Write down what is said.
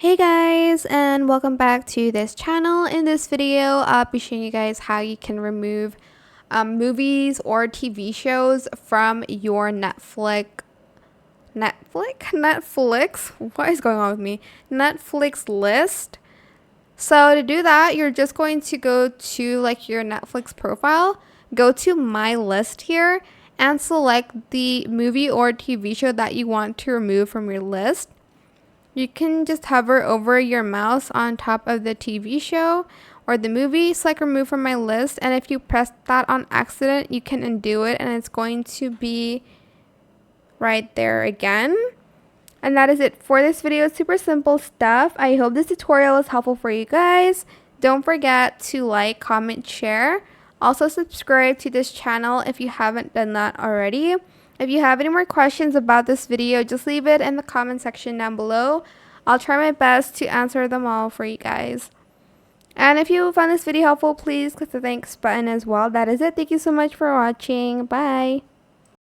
Hey guys, and welcome back to this channel. In this video, I'll be showing you guys how you can remove movies or TV shows from your Netflix. What is going on with me? Netflix list. So to do that, you're just going to go to like your Netflix profile, go to my list here, and select the movie or TV show that you want to remove from your list. You can just hover over your mouse on top of the TV show or the movie, select remove from my list, and if you press that on accident, you can undo it and it's going to be right there again. And that is it for this video. Super simple stuff. I hope this tutorial was helpful for you guys. Don't forget to like, comment, share. Also subscribe to this channel if you haven't done that already. If you have any more questions about this video, just leave it in the comment section down below. I'll try my best to answer them all for you guys. And if you found this video helpful, please click the thanks button as well. That is it. Thank you so much for watching. Bye.